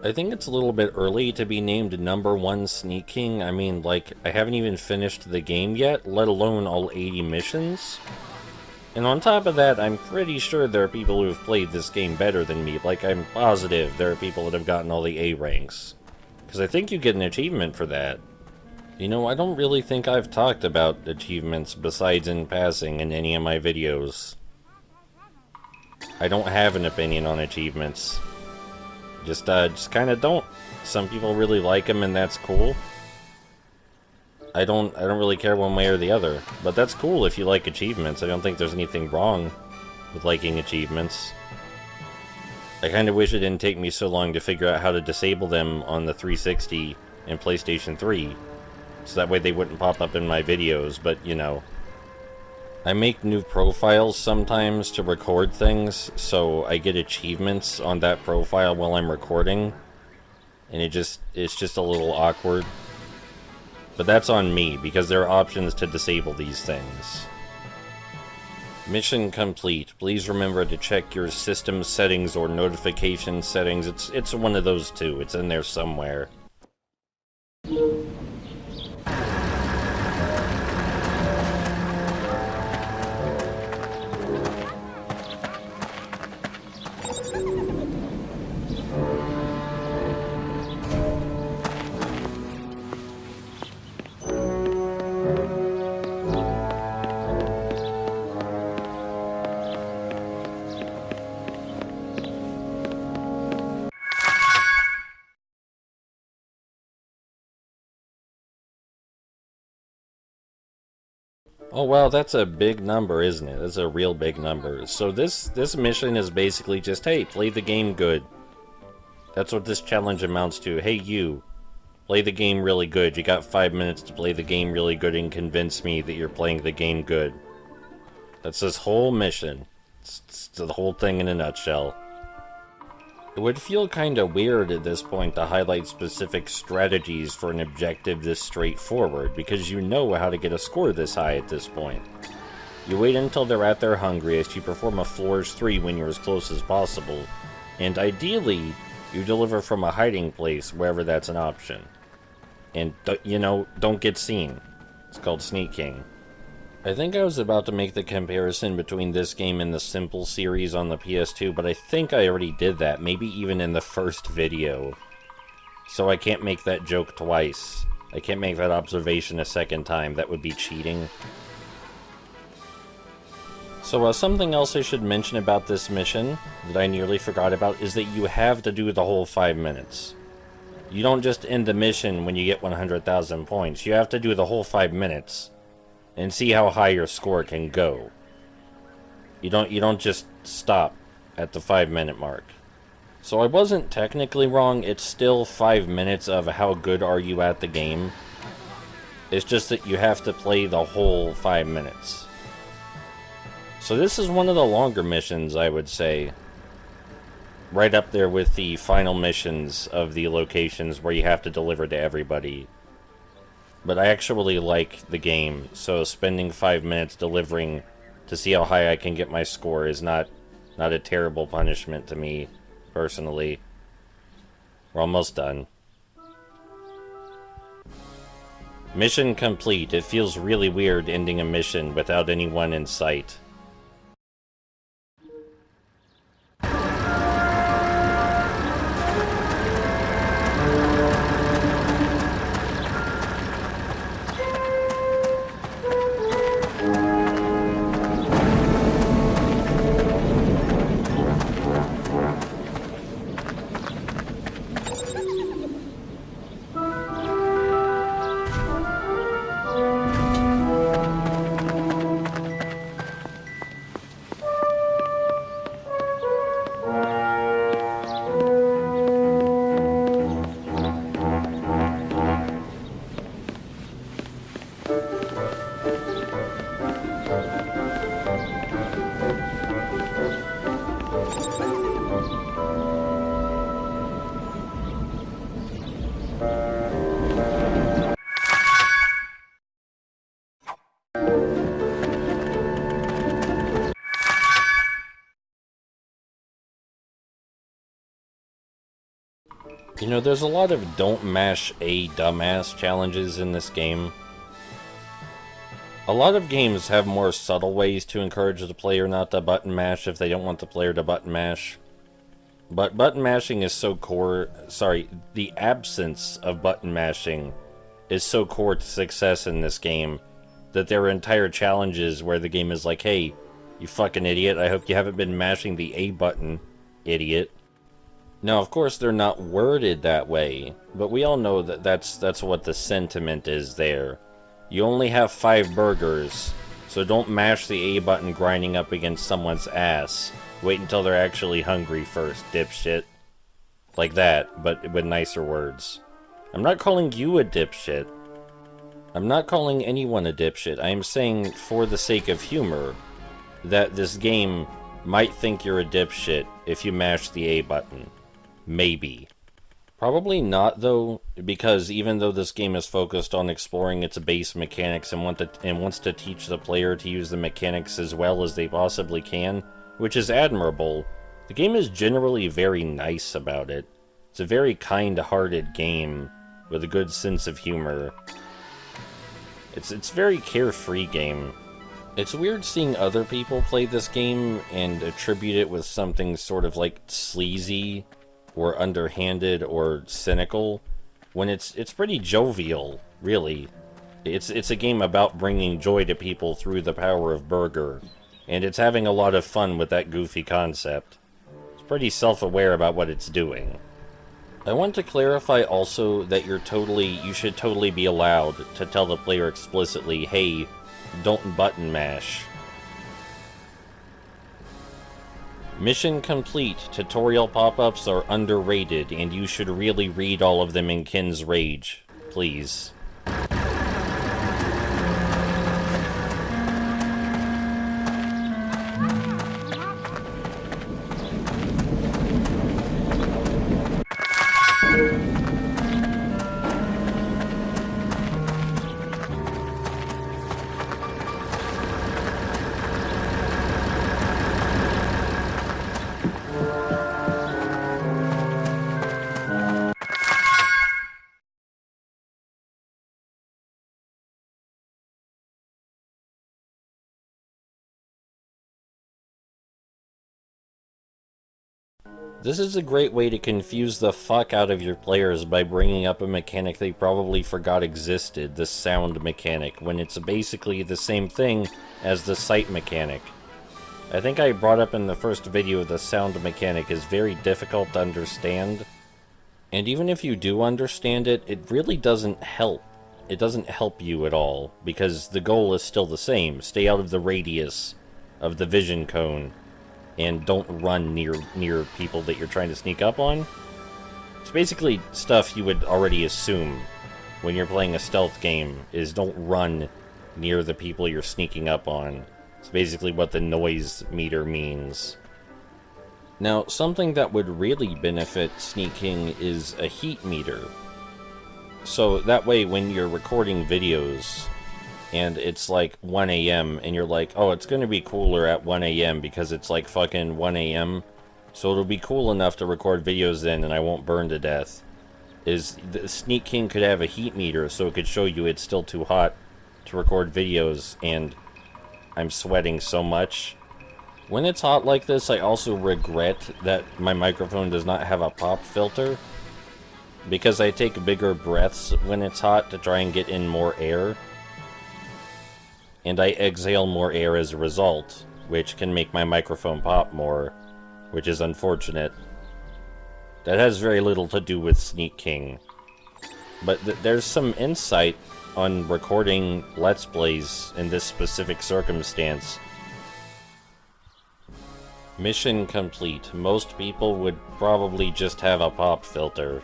I think it's a little bit early to be named number one Sneak King. I mean, like, I haven't even finished the game yet, let alone all 80 missions. And on top of that, I'm pretty sure there are people who have played this game better than me. Like, I'm positive there are people that have gotten all the A ranks. Because I think you get an achievement for that. You know, I don't really think I've talked about achievements besides in passing in any of my videos. I don't have an opinion on achievements. Just kind of don't. Some people really like them, and that's cool. I don't really care one way or the other, but that's cool if you like achievements. I don't think there's anything wrong with liking achievements. I kind of wish it didn't take me so long to figure out how to disable them on the 360 and PlayStation 3, so that way they wouldn't pop up in my videos, but you know. I make new profiles sometimes to record things, so I get achievements on that profile while I'm recording, and it's just a little awkward. But that's on me, because there are options to disable these things. Mission complete. Please remember to check your system settings or notification settings. It's one of those two. It's in there somewhere. Oh wow, that's a big number, isn't it? That's a real big number. So this mission is basically just, hey, play the game good. That's what this challenge amounts to. Hey you, play the game really good. You got 5 minutes to play the game really good and convince me that you're playing the game good. That's this whole mission. It's the whole thing in a nutshell. It would feel kinda weird at this point to highlight specific strategies for an objective this straightforward, because you know how to get a score this high at this point. You wait until they're at their hungriest, you perform a floors 3 when you're as close as possible, and ideally, you deliver from a hiding place wherever that's an option. And, you know, don't get seen. It's called sneaking. I think I was about to make the comparison between this game and the Simple series on the PS2, but I think I already did that, maybe even in the first video. So I can't make that joke twice. I can't make that observation a second time. That would be cheating. So something else I should mention about this mission that I nearly forgot about is that you have to do the whole 5 minutes. You don't just end the mission when you get 100,000 points. You have to do the whole 5 minutes and see how high your score can go. You don't just stop at the 5 minute mark. So I wasn't technically wrong. It's still 5 minutes of how good are you at the game. It's just that you have to play the whole 5 minutes. So this is one of the longer missions, I would say. Right up there with the final missions of the locations where you have to deliver to everybody. But I actually like the game, so spending 5 minutes delivering to see how high I can get my score is not a terrible punishment to me, personally. We're almost done. Mission complete. It feels really weird ending a mission without anyone in sight. You know, there's a lot of don't mash a dumbass challenges in this game. A lot of games have more subtle ways to encourage the player not to button mash if they don't want the player to button mash. But button mashing is so core... Sorry, the absence of button mashing is so core to success in this game that there are entire challenges where the game is like, hey, you fucking idiot, I hope you haven't been mashing the A button, idiot. Now, of course, they're not worded that way, but we all know that that's what the sentiment is there. You only have 5 burgers, so don't mash the A button grinding up against someone's ass. Wait until they're actually hungry first, dipshit. Like that, but with nicer words. I'm not calling you a dipshit. I'm not calling anyone a dipshit. I am saying, for the sake of humor, that this game might think you're a dipshit if you mash the A button. Maybe. Probably not, though, because even though this game is focused on exploring its base mechanics and wants to teach the player to use the mechanics as well as they possibly can, which is admirable, the game is generally very nice about it. It's a very kind-hearted game with a good sense of humor. It's a very carefree game. It's weird seeing other people play this game and attribute it with something sort of like sleazy or underhanded or cynical, when it's pretty jovial, really. It's a game about bringing joy to people through the power of burger, and it's having a lot of fun with that goofy concept. It's pretty self-aware about what it's doing. I want to clarify also that you should totally be allowed to tell the player explicitly, hey, don't button mash. Mission complete. Tutorial pop-ups are underrated, and you should really read all of them in Ken's Rage. Please. This is a great way to confuse the fuck out of your players by bringing up a mechanic they probably forgot existed, the sound mechanic, when it's basically the same thing as the sight mechanic. I think I brought up in the first video the sound mechanic is very difficult to understand, and even if you do understand it, it really doesn't help. It doesn't help you at all, because the goal is still the same. Stay out of the radius of the vision cone. And don't run near people that you're trying to sneak up on. It's basically stuff you would already assume when you're playing a stealth game, is don't run near the people you're sneaking up on. It's basically what the noise meter means. Now, something that would really benefit sneaking is a heat meter. So that way when you're recording videos, and it's like 1 AM, and you're like, oh, it's gonna be cooler at 1 AM because it's like fucking 1 AM, so it'll be cool enough to record videos then and I won't burn to death. Is the Sneak King could have a heat meter so it could show you it's still too hot to record videos, and I'm sweating so much. When it's hot like this, I also regret that my microphone does not have a pop filter, because I take bigger breaths when it's hot to try and get in more air. And I exhale more air as a result, which can make my microphone pop more, which is unfortunate. That has very little to do with Sneak King. But there's some insight on recording Let's Plays in this specific circumstance. Mission complete. Most people would probably just have a pop filter.